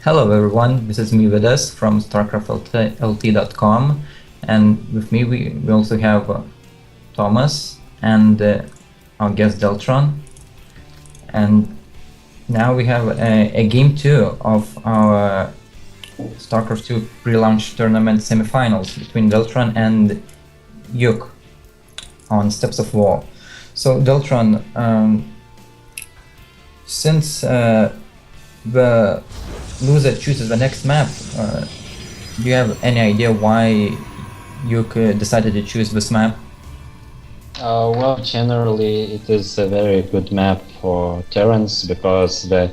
Hello everyone, this is me Vidas from StarcraftLT.com, and with me we also have Tomas and our guest Deltron, and now we have a game 2 of our StarCraft 2 pre-launch tournament semifinals between Deltron and Yuk on Steps of War. So Deltron, since the loser chooses the next map, do you have any idea why you decided to choose this map? Well, generally it is a very good map for Terrans because the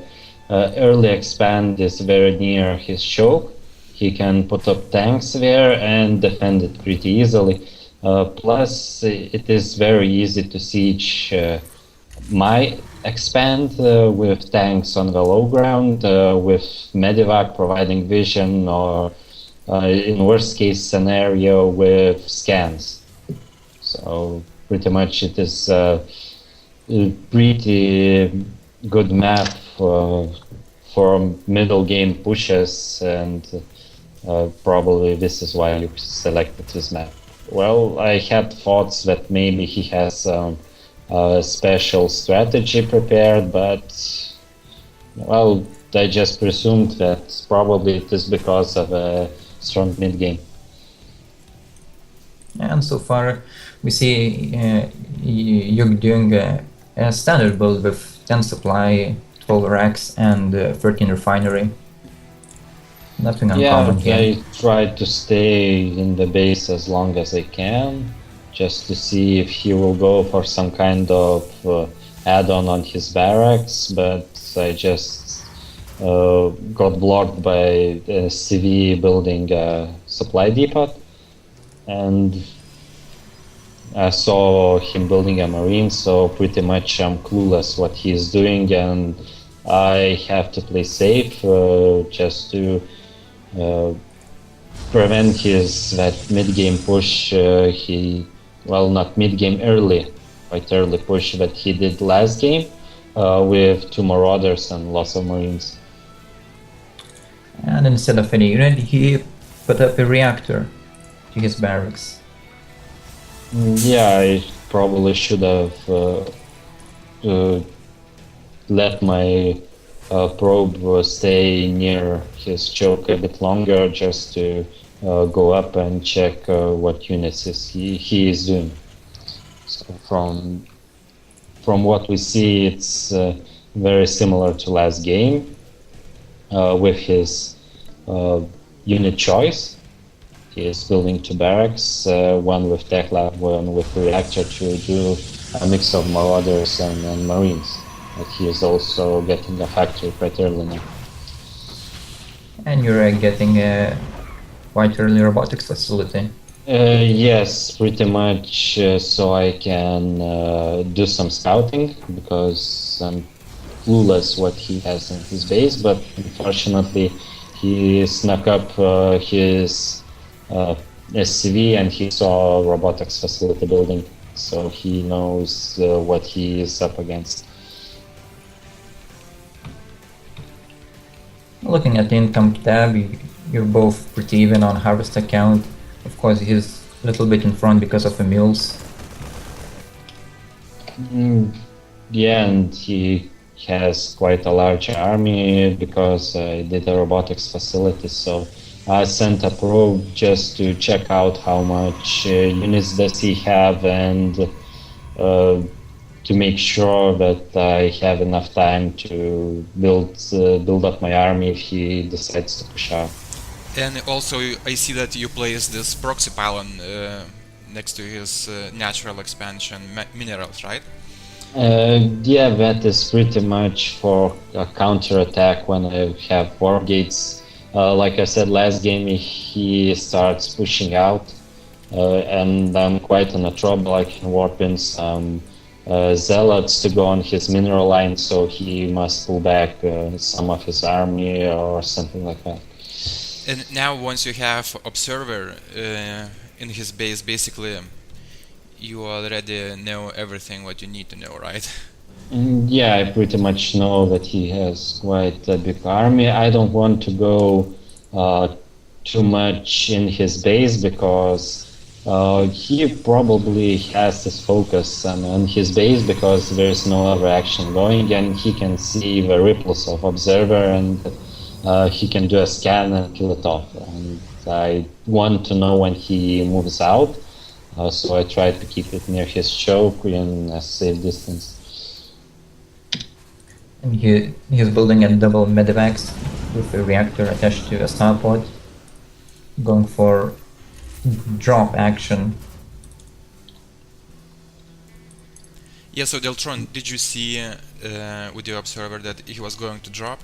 early expand is very near his choke. He can put up tanks there and defend it pretty easily. Plus, it is very easy to siege my expand with tanks on the low ground, with Medivac providing vision, or in worst case scenario with scans. So pretty much it is a pretty good map for middle game pushes, and probably this is why you selected this map. Well, I had thoughts that maybe he has a special strategy prepared, but well, I just presumed that probably it is because of a strong mid game. And so far we see you're doing a standard build with 10 supply, 12 racks and 13 refinery. Nothing uncommon here. I try to stay in the base as long as I can, just to see if he will go for some kind of add-on his barracks, but I just got blocked by CV building a supply depot, and I saw him building a marine, so pretty much I'm clueless what he's doing, and I have to play safe just to prevent that mid-game push. Not mid-game, quite early push that he did last game with 2 Marauders and lots of Marines. And instead of any unit, he put up a reactor to his barracks. Yeah, I probably should have let my probe stay near his choke a bit longer, just to go up and check what units he is doing. So from what we see, it's very similar to last game with his unit choice. He is building 2 barracks, one with tech lab, one with reactor, to do a mix of Marauders and Marines. But he is also getting a factory quite early now. And you're getting a quite early robotics facility. Yes, pretty much, so I can do some scouting, because I'm clueless what he has in his base, but unfortunately he snuck up his SCV and he saw robotics facility building, so he knows what he is up against. Looking at the income tab, you're both pretty even on harvest account. Of course, he's a little bit in front because of the mules. Yeah, and he has quite a large army because I did a robotics facility, so I sent a probe just to check out how much units does he have, and to make sure that I have enough time to build up my army if he decides to push out. And also, I see that you place this proxy pylon next to his natural expansion minerals, right? Yeah, that is pretty much for a counter-attack when I have warp gates. Like I said last game, he starts pushing out, and I'm quite in a trouble. I can warp in some zealots to go on his mineral line, so he must pull back some of his army or something like that. And now, once you have observer in his base, basically you already know everything what you need to know, right? Yeah, I pretty much know that he has quite a big army. I don't want to go too much in his base because he probably has his focus on his base because there is no other action going, and he can see the ripples of observer, and he can do a scan and kill it off. And I want to know when he moves out, so I try to keep it near his choke in a safe distance. And he's building a double medivacs with a reactor attached to a starport, going for drop action. Yeah, so Deltron, did you see with your observer that he was going to drop?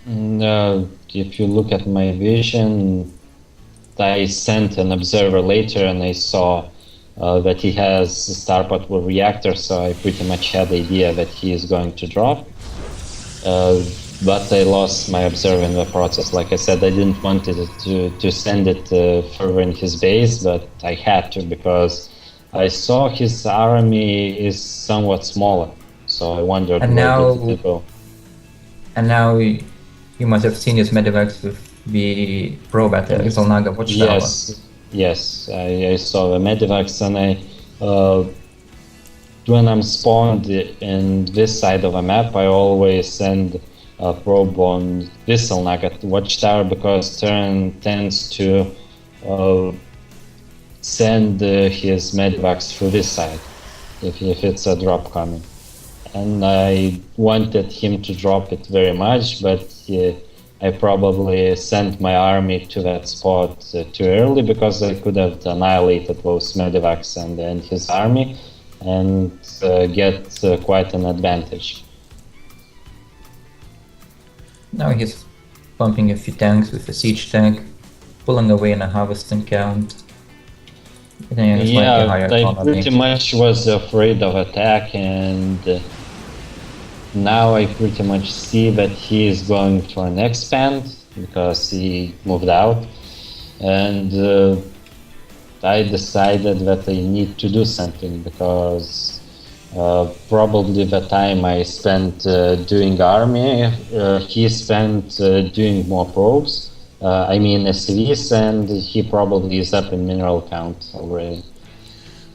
No, if you look at my vision, I sent an observer later and I saw that he has a starport with reactor, so I pretty much had the idea that he is going to drop. But I lost my observer in the process. Like I said, I didn't want it to send it further in his base, but I had to because I saw his army is somewhat smaller. So I wondered where did it go. And now you must have seen his medivacs with the probe at the Xelnaga watchtower. Yes, I saw the medivacs, and when I'm spawned in this side of the map, I always send a probe on this Xelnaga watchtower because Terran tends to send his medivacs through this side if it's a drop coming. And I wanted him to drop it very much, but I probably sent my army to that spot too early because I could have annihilated those medivacs and his army and get quite an advantage. Now he's pumping a few tanks with a siege tank, pulling away in a harvesting count. Yeah, I pretty much was afraid of attack, and now I pretty much see that he is going for an expand because he moved out, and I decided that I need to do something because probably the time I spent doing army, he spent doing more probes. I mean SCVs, and he probably is up in mineral count already.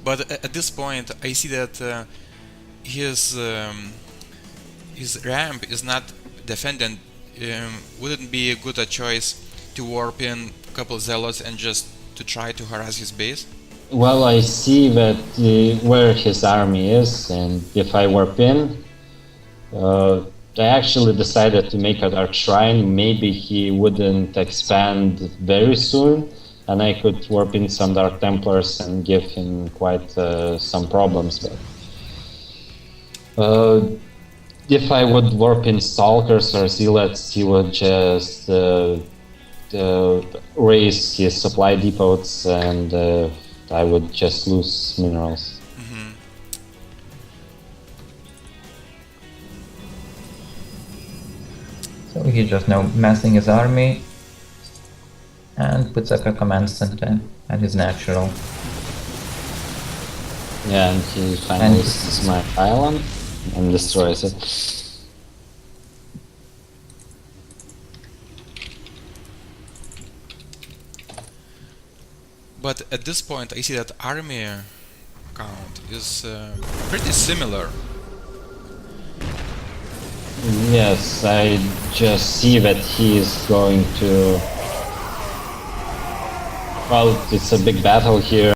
But at this point, I see that his ramp is not defended. Wouldn't it be a good choice to warp in a couple zealots and just to try to harass his base? Well, I see that where his army is, and if I warp in, I actually decided to make a Dark Shrine. Maybe he wouldn't expand very soon, and I could warp in some Dark Templars and give him quite some problems. But if I would warp in Stalkers or Zealots, he would just raise his supply depots, and I would just lose minerals. So he's just now massing his army and puts up a command center at his natural. Yeah, and he finally sees my island and destroys it. But at this point, I see that army count is pretty similar. Yes, I just see that he is going to... Well, it's a big battle here.